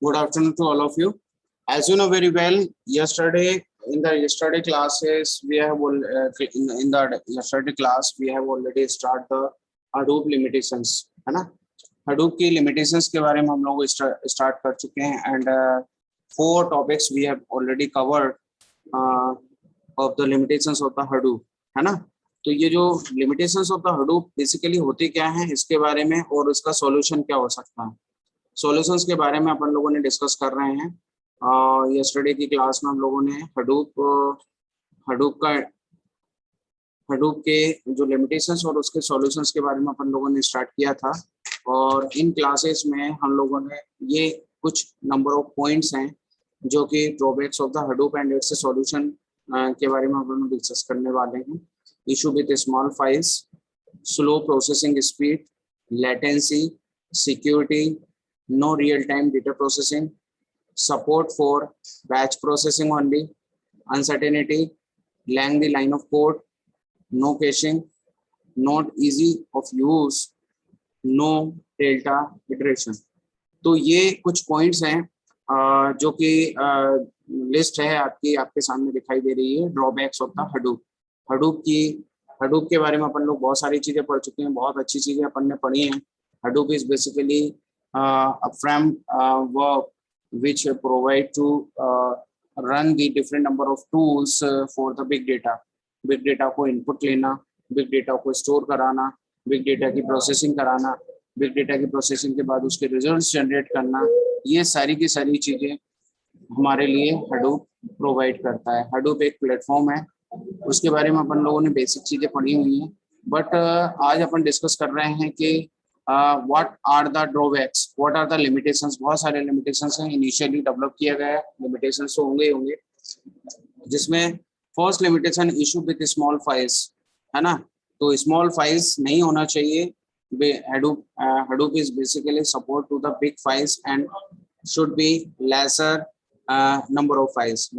Good afternoon to all of you. As you know very well, yesterday in the yesterday classes we have in the yesterday class we have already started the Hadoop limitations, है ना? Hadoop की limitations के बारे में हम लोग start कर चुके हैं and 4 topics we have already covered of the limitations of the Hadoop, है ना? तो ये जो limitations of the Hadoop basically होती क्या है इसके बारे में और उसका solution क्या हो सकता है, सॉल्यूशंस के बारे में अपन लोगों ने डिस्कस कर रहे हैं। यस्टरडे की क्लास में हम लोगों ने हडूप के जो लिमिटेशंस और उसके सॉल्यूशंस के बारे में अपन लोगों ने स्टार्ट किया था और इन क्लासेस में हम लोगों ने ये कुछ नंबर ऑफ पॉइंट्स हैं जो कि drawbacks of the Hadoop and it's solution के बारे में हम लोग डिस्कस करने वाले हैं। Issue with small files, slow processing speed, latency, security, no real-time data processing, support for batch processing only, uncertainty, lengthy line of code, no caching, not easy of use, no delta iteration। तो ये कुछ points हैं जो कि list है आपके सामने दिखाई दे रही है ड्रॉबैक्स ऑफ द हडूप के बारे में अपन लोग बहुत सारी चीजें पढ़ चुके हैं, बहुत अच्छी चीजें अपन ने पढ़ी हैं। Hadoop is basically a framework which provide to run the different number of tools for the big data को input लेना, big data को store कराना, big data की processing कराना, big data की processing के बाद उसके results generate करना, ये सारी की सारी चीजें हमारे लिए Hadoop provide करता है। Hadoop एक प्लेटफॉर्म है, उसके बारे में अपन लोगों ने बेसिक चीजें पढ़ी हुई हैं, बट आज अपन डिस्कस कर रहे हैं कि what are the drawbacks, what are the limitations। बहुत सारे limitations हैं, इनिशियली डेवलप किया गया limitations तो होंगे जिसमें first limitation issue with small files, है ना? तो स्मॉल फाइल्स नहीं होना चाहिए। Hadoop is basically support to the big files and should be lesser number of files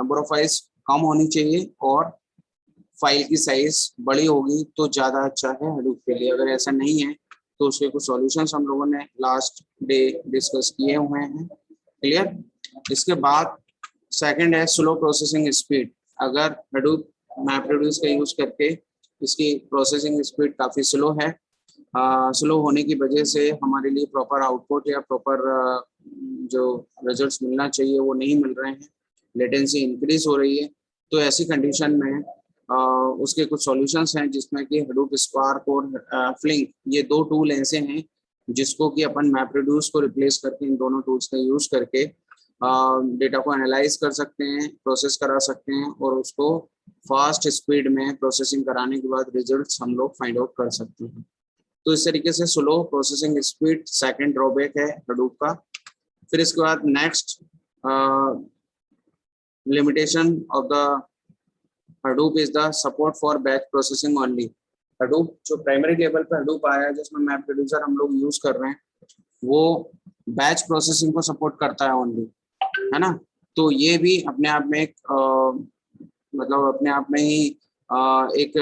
कम होनी चाहिए और फाइल की साइज बड़ी होगी तो ज्यादा अच्छा है Hadoop के लिए। अगर ऐसा नहीं है तो उसके कुछ सॉल्यूशंस हम लोगों ने लास्ट डे डिस्कस किए हुए हैं, क्लियर। इसके बाद सेकंड है स्लो प्रोसेसिंग स्पीड। अगर Hadoop MapReduce का यूज करके इसकी प्रोसेसिंग स्पीड काफ़ी स्लो है, स्लो होने की वजह से हमारे लिए प्रॉपर आउटपुट या प्रॉपर जो रिजल्ट्स मिलना चाहिए वो नहीं मिल रहे हैं, लेटेंसी इंक्रीज हो रही है। तो ऐसी कंडीशन में उसके कुछ सॉल्यूशंस हैं जिसमें कि Hadoop Spark और Flink, ये 2 टूल ऐसे हैं जिसको कि अपन MapReduce को रिप्लेस करके इन दोनों टूल्स का यूज करके डेटा को एनालाइज कर सकते हैं, प्रोसेस करा सकते हैं और उसको फास्ट स्पीड में प्रोसेसिंग कराने के बाद रिजल्ट्स हम लोग फाइंड आउट कर सकते हैं। तो इस तरीके से slow processing speed second drawback है Hadoop का। फिर इसके बाद next limitation of the Hadoop is the support for batch processing only। Hadoop जो प्राइमरी लेवल पे Hadoop आया है जिसमें MapReduce हम लोग यूज कर रहे हैं वो बैच प्रोसेसिंग को सपोर्ट करता है ओनली, है ना? तो ये भी अपने आप में एक मतलब अपने आप में ही एक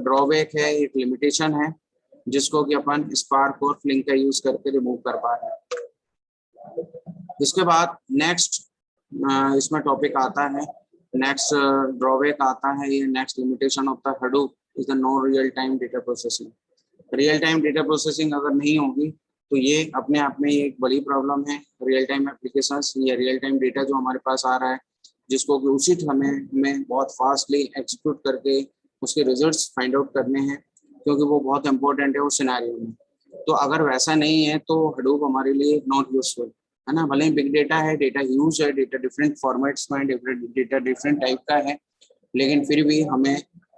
ड्रॉबैक है, एक लिमिटेशन है जिसको कि अपन Spark और Flink का यूज करके रिमूव कर पा रहे हैं। इसके बाद नेक्स्ट इसमें टॉपिक आता है, नेक्स्ट ड्रॉबैक आता है, ये next limitation of the Hadoop is the no real time data processing. Real time data processing अगर नहीं होगी तो ये अपने आप में एक बड़ी प्रॉब्लम है। रियल टाइम एप्लीकेशंस या रियल टाइम डेटा जो हमारे पास आ रहा है जिसको कि उसी हमें बहुत फास्टली एग्जीक्यूट करके उसके रिजल्ट्स फाइंड आउट करने हैं क्योंकि वो बहुत इंपॉर्टेंट है उस सिनेरियो में। तो अगर वैसा नहीं है तो Hadoop हमारे लिए नॉट यूजफुल, है ना? भले ही बिग डेटा है, डेटा ह्यूज है, डेटा डिफरेंट फॉर्मेट्स में, डेटा डिफरेंट टाइप का है, लेकिन फिर भी हमें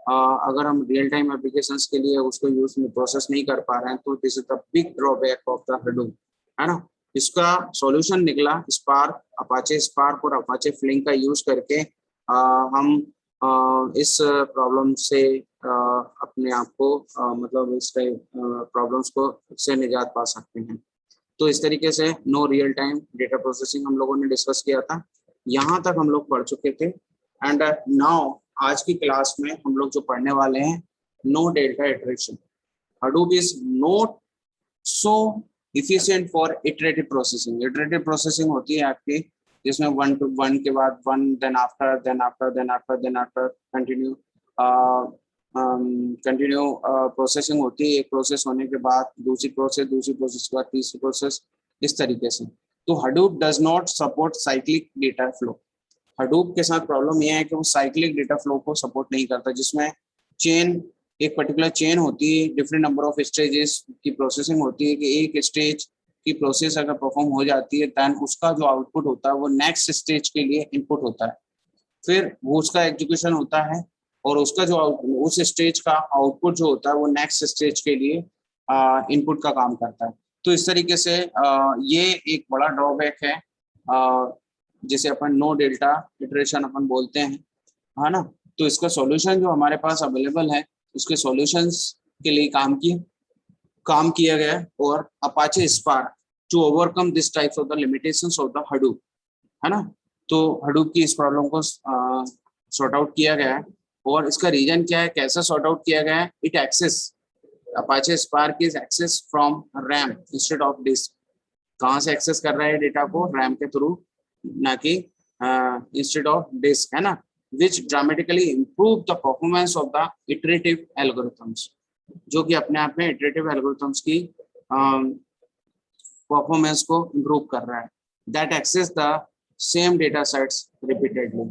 अगर हम रियल टाइम एप्लीकेशंस के लिए उसको यूज में प्रोसेस नहीं कर पा रहे हैं तो this is the big drawback of the Hadoop, है ना? इसका सॉल्यूशन निकला स्पार्क, अपाचे स्पार्क और अपाचे फ्लिंक का यूज करके हम इस प्रॉब्लम से अपने आप को मतलब इस प्रॉब्लम्स को से निजात पा सकते हैं। तो इस तरीके से no real time data processing हम लोगों ने डिस्कस किया था, यहाँ तक हम लोग पढ़ चुके थे। एंड नाउ आज की क्लास में हम लोग जो पढ़ने वाले हैं no delta iteration. Hadoop is not so efficient for iterative processing. Iterative processing होती है आपकी जिसमें 1 to 1 के बाद 1, then after, then after, then after, then after, continue processing होती है। एक प्रोसेस होने के बाद दूसरी प्रोसेस के बाद तीसरी प्रोसेस, इस तरीके से। तो Hadoop does not support cyclic data flow. Hadoop के साथ प्रॉब्लम यह है कि वो साइक्लिक डेटा फ्लो को सपोर्ट नहीं करता, जिसमें चेन, एक पर्टिकुलर चेन होती है, डिफरेंट नंबर ऑफ स्टेजेस की प्रोसेसिंग होती है कि एक स्टेज की प्रोसेस अगर परफॉर्म हो जाती है देन उसका जो आउटपुट होता है वो नेक्स्ट स्टेज के लिए इनपुट होता है, फिर वो उसका एग्जीक्यूशन होता है और उसका जो उस स्टेज का आउटपुट जो होता है वो नेक्स्ट स्टेज के लिए इनपुट का काम करता है। तो इस तरीके से ये एक बड़ा ड्रॉबैक है जिसे अपन नो डेल्टा इटरेशन अपन बोलते हैं, है ना। तो इसका सॉल्यूशन जो हमारे पास अवेलेबल है उसके सॉल्यूशंस के लिए काम किया गया है और Apache Spark to overcome this types of the limitations of the Hadoop, है ना। तो हडूप की इस प्रॉब्लम को सॉर्ट आउट किया गया है और इसका रीजन क्या है, कैसे सॉर्ट आउट किया गया है। It access Apache Spark is access from RAM instead of disk. कहाँ से एक्सेस कर रहा है डेटा को, रैम के थ्रू, ना कि इंस्टेड ऑफ डिस्क, है ना। Which dramatically improve the performance of the iterative algorithms, जो कि अपने आप में इटरेटिव एल्गोरिथम्स की परफॉर्मेंस को इम्प्रूव कर रहा है। That access the same data sets repeatedly.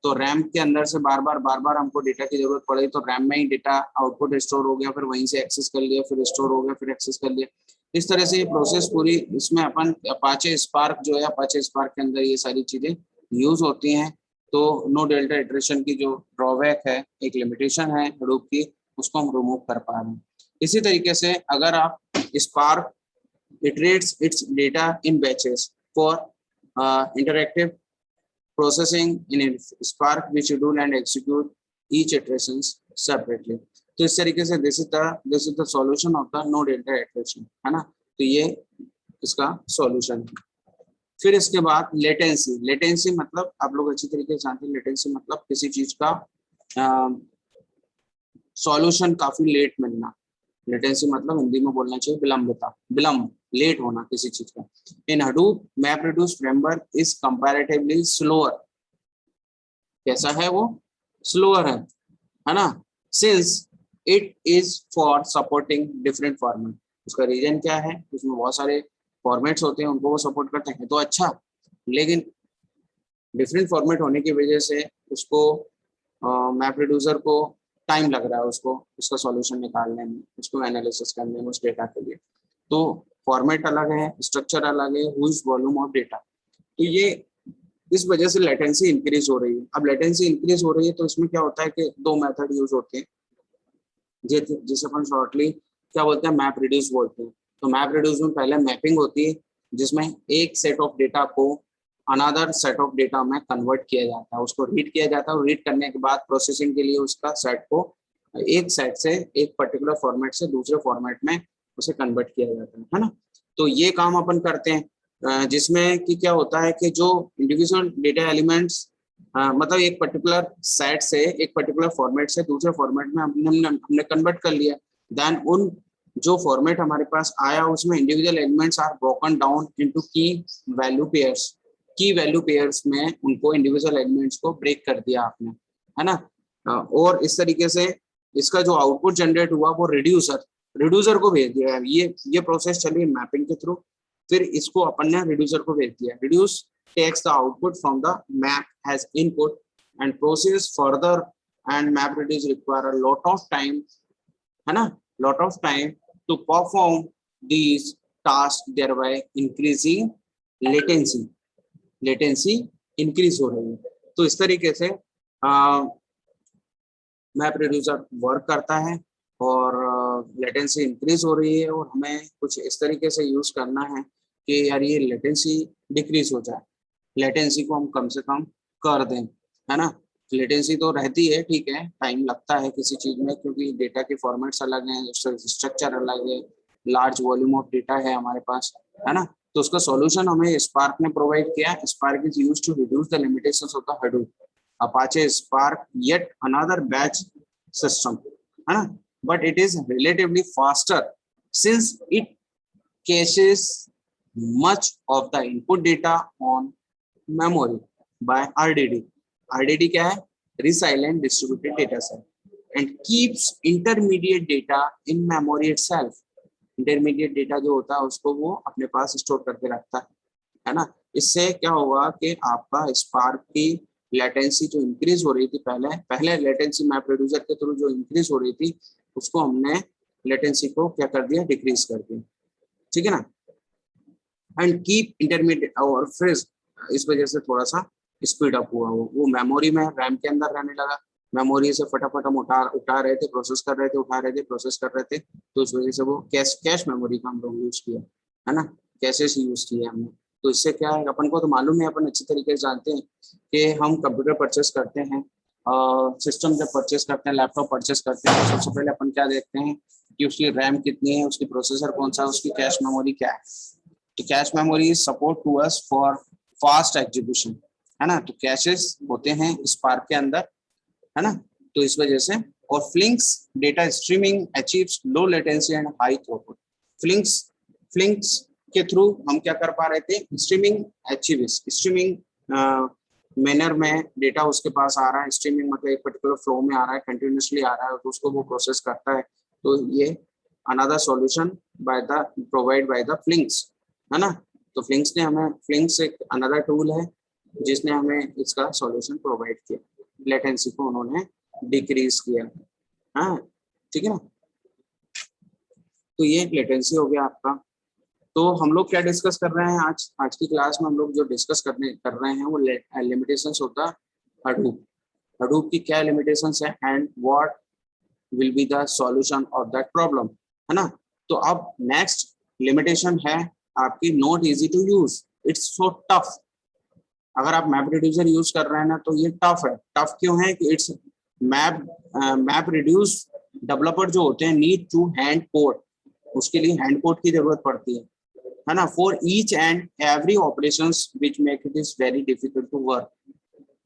तो रैम के अंदर से बार बार हमको डेटा की जरूरत पड़ी तो रैम में ही डेटा आउटपुट स्टोर हो गया, फिर वहीं से एक्सेस कर लिया, फिर स्टोर हो गया, फिर एक्सेस कर लिया। इस तरह से ये प्रोसेस पूरी, इसमें अपन अपाचे स्पार्क जो है, अपाचे स्पार्क के अंदर ये सारी चीजें यूज होती हैं। तो नो डेल्टा इटरेशन की जो ड्रॉबैक है, एक लिमिटेशन है हडूप की, उसको हम रिमूव कर पा रहे हैं। इसी तरीके से अगर आप Spark iterates its data in batches for interactive processing in Spark, we schedule and execute each iterations separately. तो इस तरीके से this is the solution of the no delta iteration, है ना। तो ये इसका solution है। फिर इसके बाद लेटेंसी मतलब आप लोग अच्छी तरीके से जानते हैं, लेटेंसी मतलब किसी चीज का सॉल्यूशन काफी लेट मिलना। लेटेंसी मतलब हिंदी में बोलना चाहिए विलंबता, विलंब, लेट होना किसी चीज का। In Hadoop MapReduce framework is comparatively slower. कैसा है वो, स्लोअर है ना। Since it is for supporting different format. उसका रीजन क्या है, उसमें बहुत सारे फॉर्मेट्स होते हैं, उनको वो सपोर्ट करते हैं तो अच्छा, लेकिन डिफरेंट फॉर्मेट होने की वजह से उसको मैप रिड्यूसर को टाइम लग रहा है उसको उसका सॉल्यूशन निकालने में, उसको एनालिसिस करने में उस डेटा के लिए। तो फॉर्मेट अलग है, स्ट्रक्चर अलग है, हुज वॉल्यूम ऑफ डेटा। तो ये इस वजह से लेटेंसी इंक्रीज हो रही है। अब लेटेंसी इंक्रीज हो रही है तो इसमें क्या होता है कि दो मेथड यूज होते हैं, जिसे अपन शॉर्टली क्या बोलते हैं, मैप रिड्यूस बोलते हैं। तो मैप रिड्यूस में पहले मैपिंग होती है जिसमें एक सेट ऑफ डेटा को अनदर सेट ऑफ डेटा में कन्वर्ट किया जाता है, उसको रीड किया जाता है और रीड करने के बाद प्रोसेसिंग के लिए उसका सेट को एक सेट से, एक पर्टिकुलर फॉर्मेट से दूसरे फॉर्मेट में उसे कन्वर्ट किया जाता है ना। तो ये काम अपन करते हैं जिसमें कि क्या होता है कि जो इंडिविजुअल डेटा एलिमेंट्स मतलब एक पर्टिकुलर सेट से, एक पर्टिकुलर फॉर्मेट से दूसरे फॉर्मेट में हमने कन्वर्ट कर लिया, देन उन जो फॉर्मेट हमारे पास आया उसमें individual elements are broken down into key value pairs. Key value pairs में उनको इंडिविजुअल एलिमेंट्स को ब्रेक कर दिया आपने, है ना। और इस तरीके से इसका जो आउटपुट जनरेट हुआ वो रिड्यूसर को भेज दिया। ये प्रोसेस चली मैपिंग के थ्रू, फिर इसको अपन ने रिड्यूसर को भेज दिया। Reduce takes the output from the map as input and process further, and map reduce require a lot of time, है ना, lot of time to perform these tasks, thereby increasing latency increase हो रही है। तो इस तरीके से map reducer work करता है और लेटेंसी इंक्रीज हो रही है और हमें कुछ इस तरीके से यूज करना है कि यार ये लेटेंसी डिक्रीज हो जाए, लेटेंसी को हम कम से कम कर दें, है ना। लेटेंसी तो रहती है, ठीक है, टाइम लगता है किसी चीज में क्योंकि डेटा के फॉर्मेट्स अलग हैं, स्ट्रक्चर अलग है, लार्ज वॉल्यूम ऑफ डेटा है हमारे पास, है ना। तो उसका सॉल्यूशन हमें स्पार्क ने प्रोवाइड किया। Spark is used to reduce the limitations of the Hadoop. Apache Spark yet another batch system, है ना, but it is relatively faster since it caches much of the input data on memory by RDD. RDD क्या है? Resilient distributed data set, and keeps intermediate data in memory itself. Intermediate data जो होता है उसको वो अपने पास store करके रखता है ना. इससे क्या हुआ कि आपका स्पार्क की लेटेंसी जो इंक्रीज हो रही थी पहले लेटेंसी मैप रिड्यूसर के थ्रू जो इंक्रीज हो रही थी उसको हमने लेटेंसी को क्या कर दिया, डिक्रीज कर दिया. ठीक है ना. एंड कीप इंटरमीडिएट, और फिर इस वजह से थोड़ा सा स्पीड अप हुआ. वो मेमोरी में रैम के अंदर रहने लगा. मेमोरी से फटाफट हम उठा रहे थे, प्रोसेस कर रहे थे, उठा रहे थे, प्रोसेस कर रहे थे. तो इस वजह से वो कैश मेमोरी का हम लोग यूज किया है ना, कैशेस यूज किया हमने. तो इससे क्या है, अपन को तो मालूम है, अपन अच्छी तरीके से जानते हैं कि हम कंप्यूटर परचेस करते हैं, सिस्टम जब परचेस करते हैं, लैपटॉप परचेस करते हैं, तो सबसे पहले अपन क्या देखते हैं कि उसकी रैम कितनी है, उसकी प्रोसेसर कौन सा, उसकी कैश मेमोरी क्या है. तो cache memory is support to us for fast execution, है ना. तो कैशेस होते हैं स्पार्क के अंदर, है ना. तो इस वजह से, और Flink's data streaming achieves low latency and high throughput. Flink's के थ्रू हम क्या कर पा रहे थे, स्ट्रीमिंग अचीव्स, स्ट्रीमिंग मैनर में डेटा उसके पास आ रहा है. स्ट्रीमिंग मतलब एक पर्टिकुलर फ्लो में आ रहा है, कंटिन्यूसली आ रहा है, तो उसको वो प्रोसेस करता है. तो ये another solution provide by the Flinks, है ना. तो फ्लिंक्स ने हमें, फ्लिंक्स एक अनदर टूल है जिसने हमें इसका सॉल्यूशन प्रोवाइड किया. लेटेंसी को उन्होंने डिक्रीज किया. हाँ, ठीक है ना. तो ये लेटेंसी हो गया आपका. तो हम लोग क्या डिस्कस कर रहे हैं आज की क्लास में, हम लोग जो डिस्कस कर रहे हैं वो लिमिटेशंस होता है हडूप. हडूप की क्या लिमिटेशंस है and what will be the solution of that problem, है ना. तो अब नेक्स्ट लिमिटेशन है आपकी, not easy to use, it's so tough. अगर आप मैप रिड्यूसर यूज कर रहे हैं ना तो ये टफ है. टफ क्यों है कि इट्स मैप रिड्यूस डेवलपर जो होते हैं नीड टू हैंड कोड, उसके लिए हैंड कोड की जरूरत पड़ती है ना, for each and every operations which make it is very difficult to work,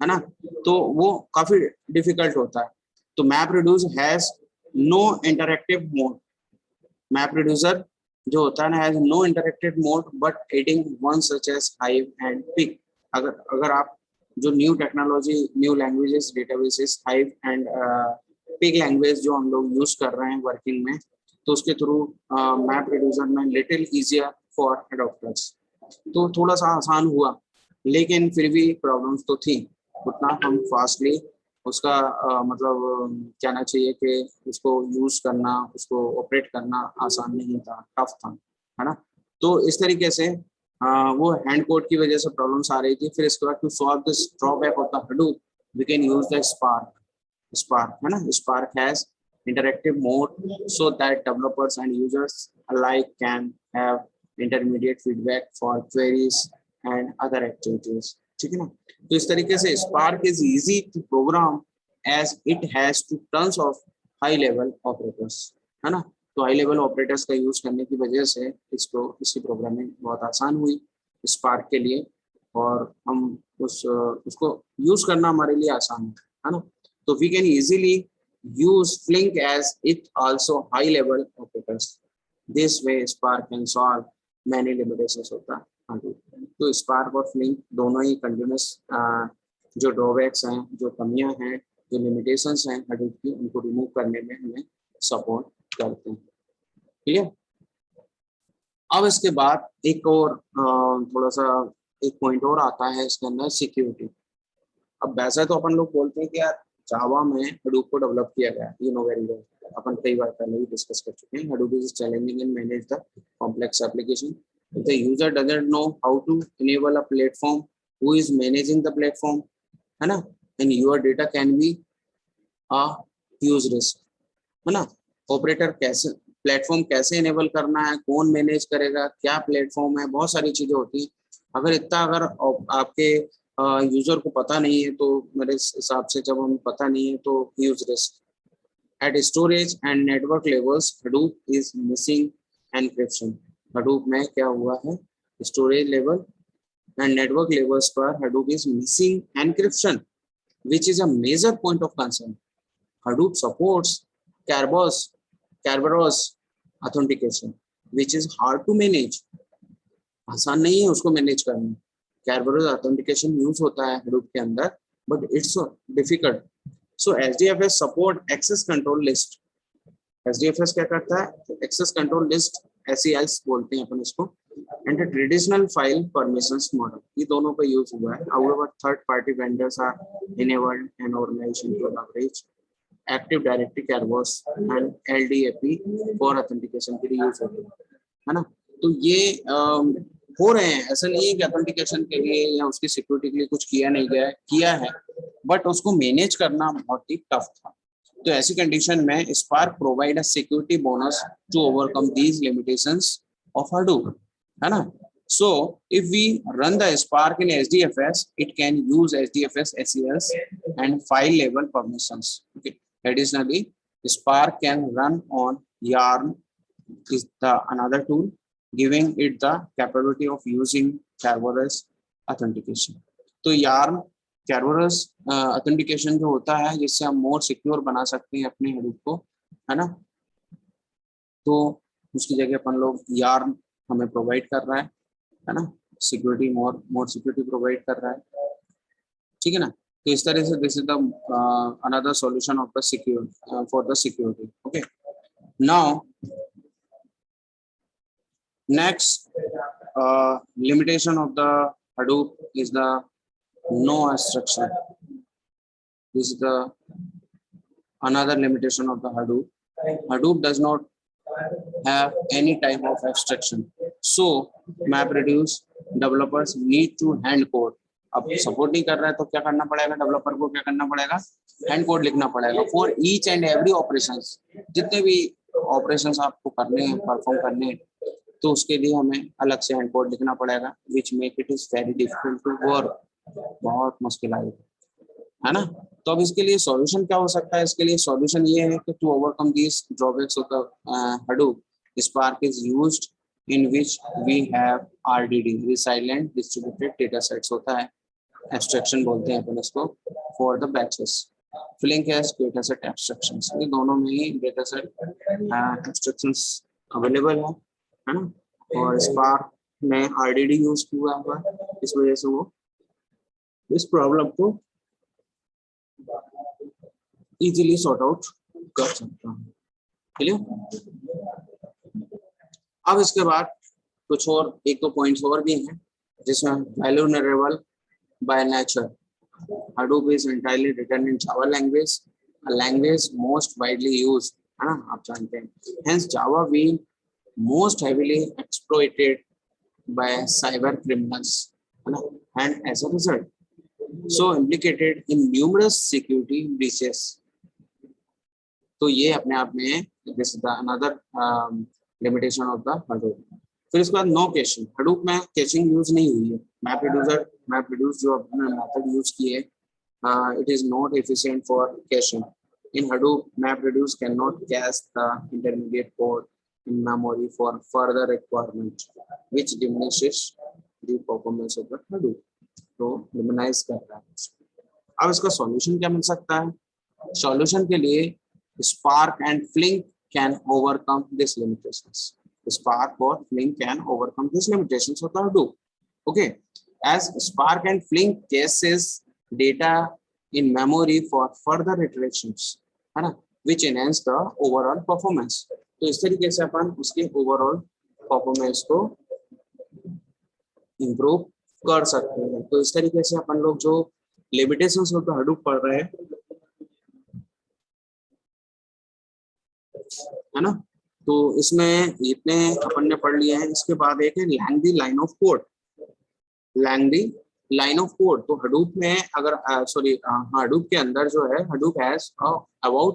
है ना. तो वो काफी डिफिकल्ट होता है. तो map reduce has no interactive mode. Map reducer जो होता है ना has no interactive mode but adding one such as Hive and Pig. अगर आप जो new technology, new languages, databases, Hive and Pig language जो हम लोग यूज कर रहे हैं वर्किंग में, तो उसके थ्रू मैप रिड्यूसर में लिटिल इजियर फॉर एडॉप्टर्स. तो थोड़ा सा आसान हुआ, लेकिन फिर भी प्रॉब्लम्स तो थी. उतना हम फास्टली उसका मतलब कहना चाहिए कि उसको यूज करना, उसको ऑपरेट करना आसान नहीं था, टफ था, है ना. तो इस तरीके से वो हैंड कोड की वजह से प्रॉब्लम्स आ रही थी. फिर इसके बाद to solve this drawback of the Hadoop we can use the Spark, है ना. Spark has interactive mode so that developers and users alike can have intermediate feedback for queries and other activities. ठीक है ना. तो इस तरीके से Spark is easy to program as it has two tons of high level operators, है ना. तो हाई लेवल ऑपरेटर्स का यूज करने की वजह से इसकी प्रोग्रामिंग बहुत आसान हुई Spark के लिए, और हम उसको यूज करना हमारे लिए आसान है ना. तो we can easily use Flink as it also high level operators. This way Spark can solve many limitations होता है. तो Spark और Flink दोनों ही कंटिन्यूस जो ड्रॉबैक्स हैं, जो कमियां हैं, जो लिमिटेशंस हैं Hadoop की, उनको रिमूव करने में हमें सपोर्ट करते हैं. ठीक है. अब इसके बाद एक और थोड़ा सा एक पॉइंट और आता है इसके अंदर, सिक्योरिटी. अब वैसा तो अपन लोग बोलते हैं कि यार जावा में हडूप को डेवलप किया गया, यू नो वेरी वेल, अपन कई बार पहले भी डिस्कस कर चुके हैं. Hadoop is challenging and manage the complex application. If the user doesn't know how to enable a platform, who is managing the platform, है ना, and your data can be a huge risk, है ना. Operator कैसे, platform कैसे enable करना है, कौन manage करेगा, क्या प्लेटफॉर्म है, बहुत सारी चीजें होती हैं. अगर आपके यूजर को पता नहीं है तो मेरे हिसाब से, जब हमें पता नहीं है तो huge risk. At storage and network levels Hadoop is missing encryption. Hadoop में क्या हुआ है, storage level and network levels पर Hadoop is missing encryption, which is a major point of concern. Hadoop supports Kerberos authentication. Which is hard to manage, आसान नहीं है उसको manage करना। कैरबरस ऑथेंटिकेशन यूज होता है Hadoop के अंदर, but it's difficult. So HDFS support access control list. HDFS क्या करता है? एक्सेस कंट्रोल लिस्ट, SCLs बोलते हैं अपन इसको, and traditional file permissions model, ये दोनों का यूज हुआ है। However, third party vendors are enabled and organization to leverage active directory Kerberos and LDAP for authentication के लिए यूज होते हैं, है ना। तो ये हो रहे हैं, ऐसा नहीं है कि ऑथेंटिकेशन के लिए या उसकी सिक्योरिटी के लिए कुछ किया नहीं गया है, किया है, बट उसको मैनेज करना बहुत ही टफ था। तो ऐसी कंडीशन में Spark provide a security bonus to overcome these limitations of Hadoop, है ना। So if we run the Spark in HDFS, it can use HDFS SELs and file level permissions. Okay. Additionally, Spark can run on Yarn is the another tool, giving it the capability of using Kerberos authentication. तो Yarn Kerberos authentication जो होता है, जिससे हम more secure बना सकते हैं अपने Hadoop को, है ना। तो उसकी जगह अपन लोग Yarn हमें प्रोवाइड कर रहा है ना, सिक्योरिटी मोर सिक्योरिटी प्रोवाइड कर रहा है, ठीक है ना। तो इस तरह से this is the another solution of the secure for the security. Okay, now next limitation of the Hadoop is the no abstraction. This is the another limitation of the Hadoop. Hadoop does not have any type of abstraction, so MapReduce developers need to hand code. अब support नहीं कर रहा है तो क्या करना पड़ेगा, developer को क्या करना पड़ेगा, हैंड कोड लिखना पड़ेगा for each and every operations. जितने भी ऑपरेशंस आपको करने हैं, परफॉर्म करने हैं, तो उसके लिए हमें अलग से हैंड कोड लिखना पड़ेगा, which make it is very difficult to work, बहुत मुश्किल आएगा, है ना। तो अब इसके लिए सॉल्यूशन क्या हो सकता है? इसके लिए सॉल्यूशन ये है कि to overcome this drawbacks of the Hadoop, Spark is used in which we have RDD, resilient distributed data sets होता है, एब्स्ट्रैक्शन बोलते हैं अपन इसको, for the batches. Flink has data set abstractions, ये दोनों में ही data set abstractions अवेलेबल है ना। और Spark में RDD यूज हुआ हुआ है, इस वजह से वो इस प्रॉब्लम को इजीली सॉर्ट आउट कर सकता हूँ, क्लियर। अब इसके बाद कुछ और एक दो पॉइंट्स और भी हैं, जिसमें vulnerable by nature. Hadoop is entirely written in Java language, a language most widely used, है ना, आप जानते हैं। Hence Java being most heavily exploited by cyber criminals, है ना, and as a result so implicated in numerous security breaches. तो ये अपने आप में this is the another limitation of the Hadoop. फिर इसके बाद नो कैशिंग। Hadoop में कैशिंग यूज नहीं हुई है। MapReduce जो अपने मेथड यूज किए, it is not efficient for caching. In Hadoop, MapReduce cannot cache the intermediate code in memory for further requirement, which diminishes the performance of the Hadoop. तो minimize कर रहा है। अब इसका सॉल्यूशन क्या मिल सकता है? सॉल्यूशन के लिए Spark and Flink can overcome these limitations. Spark or Flink can overcome these limitations of the Hadoop. Okay, as Spark and Flink caches data in memory for further iterations, है ना, which enhance the overall performance. तो इस तरीके से अपन उसके overall performance को improve कर सकते हैं। तो इस तरीके से अपन लोग जो limitations of the Hadoop पढ़ रहे हैं, है ना, तो इसमें इतने अपन ने पढ़ लिए हैं। इसके बाद एक है lengthy line of code. Lengthy line of code, तो Hadoop में अगर Hadoop के अंदर जो है, Hadoop has about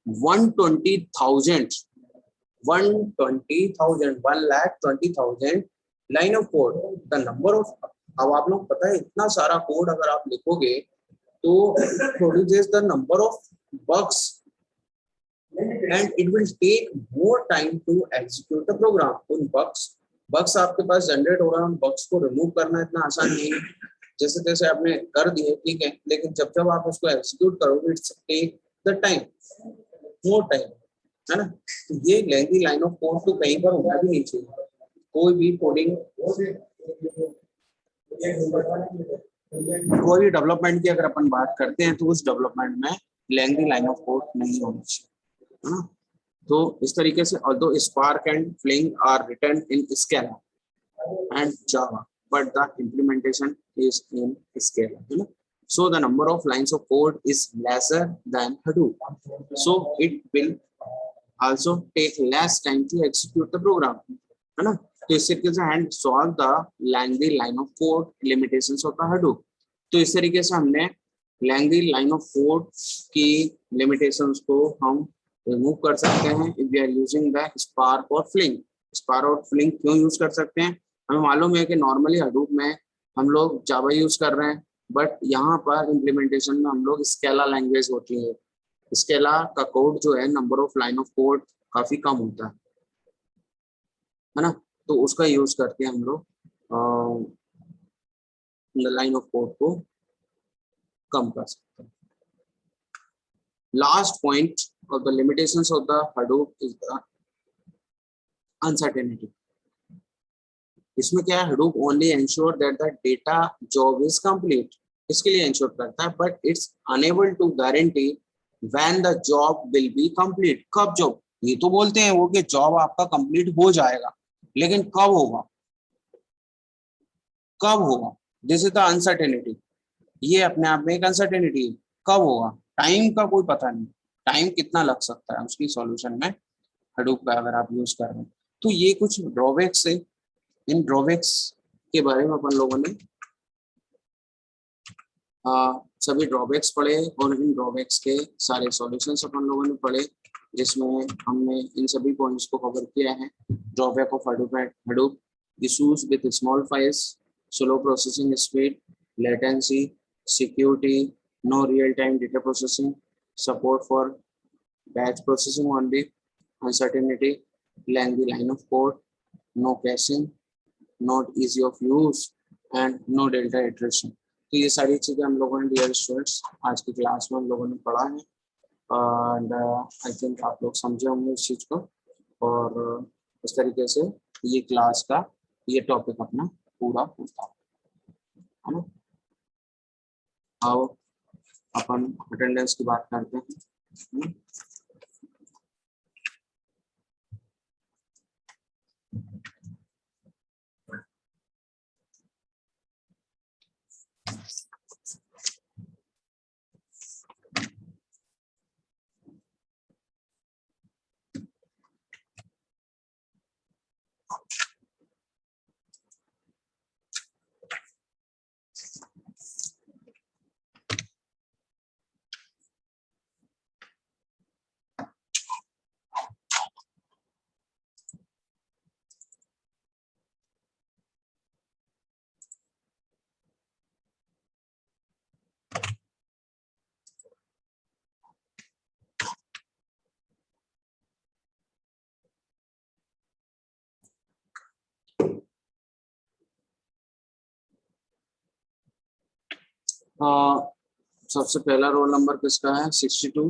120,000 line of code. The number of, अब आप लोग पता है इतना सारा कोड अगर आप लिखोगे तो produces the number of bugs and it will take more time to execute the program. उन बग्स आपके पास जनरेट हो रहा है, उन बग्स को रिमूव करना इतना आसान नहीं है। जैसे तैसे आपने कर दिए, ठीक है, लेकिन जब आप उसको एग्जीक्यूट करोगे it's take the time, more time. है ना। तो ये लेंथी लाइन ऑफ कोड तो कहीं पर होना भी नहीं चाहिए। कोई भी कोडिंग, कोई भी डेवलपमेंट की अगर अपन बात करते हैं तो उस डेवलपमेंट में लेंथी लाइन ऑफ कोड नहीं होनी चाहिए, है ना। तो इस तरीके से although Spark and Fling are written in Scala and Java, but the implementation is in Scala, है ना. So the number of lines of code is lesser than Hadoop. So it will also take less time to execute the program, है ना. तो इस तरीके से and solve the lengthy line of code limitations of the Hadoop. तो इस तरीके से हमने lengthy line of code की limitations को हम रिमूव कर सकते हैं if we are using the Spark और Fling. Spark और Fling क्यों यूज कर सकते हैं, हमें मालूम है कि नॉर्मली Hadoop में हम लोग जावा यूज कर रहे हैं, बट यहाँ पर इम्प्लीमेंटेशन में हम लोग स्केला लैंग्वेज होती है. स्केला का कोड जो है, number of line of code काफी कम होता है ना. तो उसका यूज करके हम लोग लाइन ऑफ कोड को कम कर सकते हैं. Last point of the limitations of the Hadoop is the uncertainty. इसमें क्या है, Hadoop only ensure that the data job is complete. इसके लिए ensure करता है, but it's unable to guarantee when the job will be complete. कब job, ये तो बोलते हैं वो कि जॉब आपका कंप्लीट हो जाएगा, लेकिन कब होगा, कब होगा, दिस इज द अनसर्टेनिटी. ये अपने आप में एक अनसर्टेनिटी है. कब होगा, टाइम का कोई पता नहीं, टाइम कितना लग सकता है उसकी सॉल्यूशन में हडूप का अगर आप यूज कर रहे हैं. तो ये कुछ ड्रॉबैक्स है. इन ड्रॉबैक्स के बारे में अपन लोगों ने सभी ड्रॉबैक्स पढ़े और इन ड्रॉबैक्स के सारे सॉल्यूशंस अपन लोगों ने पढ़े, जिसमें हमने इन सभी पॉइंट्स को कवर किया है. Drawback of Hadoop, issues with small files, slow processing speed, latency, security, no real time data processing, support for batch processing only, uncertainty, lengthy line of code, no caching, not easy of use and no delta iteration. तो ये सारी चीजें हम लोगों ने dear students आज की class में हम लोगों ने पढ़ा है, एंड आई थिंक आप लोग समझे होंगे इस चीज को. और इस तरीके से ये क्लास का ये टॉपिक अपना पूरा होता है ना. आओ अपन अटेंडेंस की बात करते हैं. सबसे पहला रोल नंबर किसका है, 62.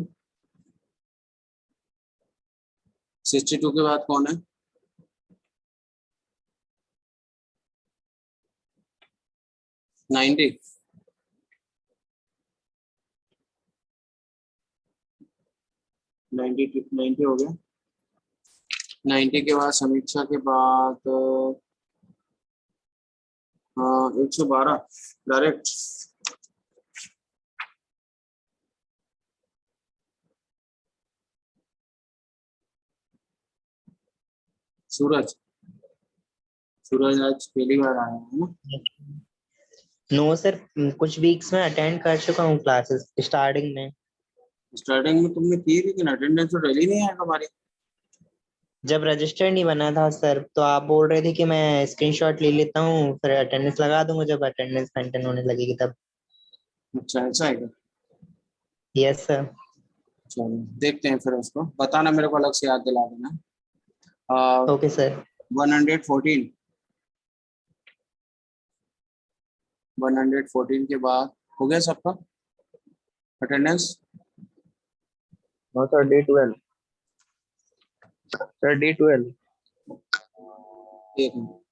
62 के बाद कौन है, 90. 90 हो गया. 90 के बाद समीक्षा के बाद 112 डायरेक्ट. सूरज, सूरज आज पहली बार आया है ना. नो सर, कुछ वीक्स में अटेंड कर चुका हूँ क्लासेस. स्टार्टिंग में तुमने की, लेकिन अटेंडेंस तो डेली नहीं आया हमारी. जब रजिस्टर नहीं बना था सर, तो आप बोल रहे थे कि मैं स्क्रीनशॉट ले लेता हूँ, फिर अटेंडेंस लगा दूंगा जब अटेंडेंस मेंटेन होने लगेगी तब. अच्छा ऐसा है क्या. Yes sir. चलो देखते हैं, फिर उसको बताना, मेरे को अलग से याद दिला देना. Okay sir. 114. 114 के बाद हो गया सबका attendance. No sir, day 12. Sir D12। एक मिनट।